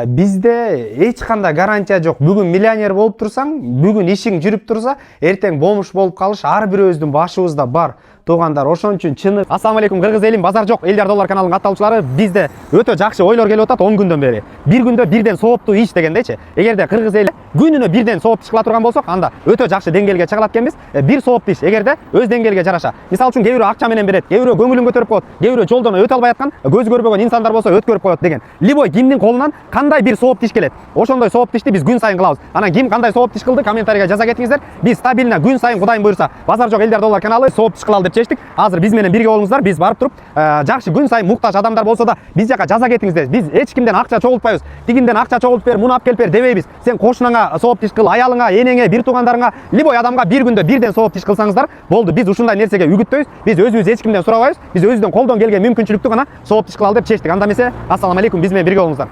Бизде эч кандай гарантия жок. Бүгүн миллионер болуп турсаң, бүгүн ишиң жүрүп турса, эртең бомуш болуп калыш ар бирөөбүздүн башыбызда бар. Туугандар, ошон үчүн чыны. Ассаламу алейкум, кыргыз элим, базар жок, элдер доллар каналынын катталуучулары. Бизде өтө жакшы ойлор келип атат 10 күндөн бери. Бир күндө бирден сооптуу иш дегендейчи. Эгерде кыргыз эли күнүнө бирден сооптуу иш кыла турган болсок, анда өтө жакшы деңгээлге чыгалат экенбиз. Бир сооптуу иш эгерде өз деңгээлге жараша. Мисалы үчүн кээ бирөө акча менен берет, кээ бирөө көңүлүн көтөрүп коет, кээ бирөө жолдон өтө албай аткан, көз көрбөгөн инсандар болсо өткөрүп коет деген. Любой кимдин колунан кандай бир сооптуу иш келет. Ошондой сооптуу ишти биз күн сайын кылабыз. Анан ким кандай сооптуу иш кылды, комментарийге жаза кетиңиздер. Биз стабильно күн сайын Кудайым буйрса, базар жок элдер доллар каналы сооптуу иш кылалы деп чечтик. Азыр биз менен бирге болуңуздар. Биз барып туруп, жакшы күн сайын муктаж адамдар болсо да биз жака жаза кетиңиздер. Биз эч кимден акча чогултпайбыз. Тигинден акча чогултуп бер, муну алып келип бер дебейбиз. Сен кошунаңа сооптуу иш кыл, аялыңа, энеңе, бир туугандарыңа, любой адамга бир күндө бирден сооптуу иш кылсаңыздар болду. Биз ушундай нерсеге үгүттөйбүз. Биз өзүбүз эч кимден сурабайбыз. Биз өзүбүздөн колдон келген мүмкүнчүлүктү гана сооптуу иш кылалы деп чечтик. Анда эмесе, ассаламу алейкум, биз менен бирге болуңуздар.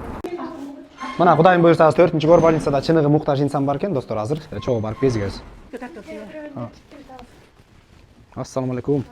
Мына Кудайым буйрса 4-кор больницада чыныгы муктаж инсан бар экен, достор. Азыр чогуу барып кезигебиз. Ассаламу алейкум.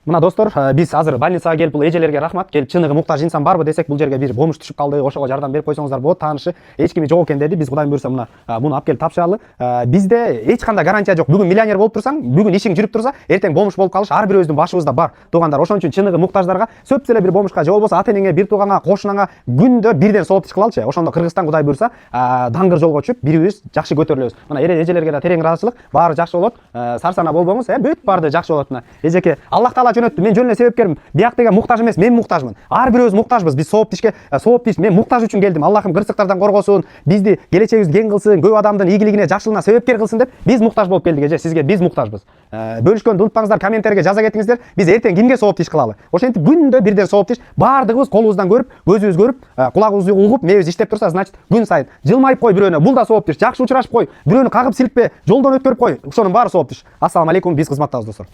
Мына достор, биз азыр больницага келип, бул эжелерге рахмат. Келип чыныгы муктаж инсан барбы десек, бул жерге бир бомуш түшүп калды, ошого жардам берип койсоңуздар болот. Таанышы эч кими жок экен деди. Биз Кудайым буйрса мына муну алып келип тапшыралы. Бизде эч кандай гарантия жок. Бүгүн миллионер болуп турсаң, бүгүн ишиң жүрүп турса, эртең бомуш болуп калыш ар бирөөбүздүн башыбызда бар. Туугандар, ошон үчүн чыныгы муктаждарга сөп эле бир бомушка же болбосо ата-энеңе, бир тууганга, кошунаңа күндө бирден сооптуу иш кылалычы. Ошондо Кыргызстан Кудай буйрса, даңгыр жолго түшүп, бирибиз жакшы көтөрүлөбүз. Мына эжелерге да терең ыраазычылык, баары жакшы болот. Сарсана болбоңуз, бүт баарды жакшы болот. Мына эжеке, Аллах Таала жөнөттү. Мен жөн эле себепкермин. Бияк деген муктаж эмес, мен муктажмын. Ар бирөөбүз муктажбыз. Биз сооптуу ишке, сооптуу иш мен муктаж үчүн келдим. Аллахым кырсыктардан коргосун, бизди келечегибизди кең кылсын, көп адамдын ийгилигине, жакшылыгына себепкер кылсын деп биз муктаж болуп келдик. Эже, сизге биз муктажбыз. Бөлүшкөндү унутпаңыздар, комментарийге жаза кетиңиздер. Биз эртең кимге сооптуу иш кылалы? Ошентип күндө бирден сооптуу иш баардыгыбыз колубуздан көрүп, көзүбүз көрүп, кулагыбыз угуп, мээбиз иштеп турса, значит, күн сайын жылмайып кой бирөөнө. Бул да сооптуу иш. Жакшы учурашып кой, бирөөнү кагып силикпе, жолдон өткөрүп кой. Ошонун баары сооптуу иш. Ассаламу алейкум, биз кызматтабыз, достор.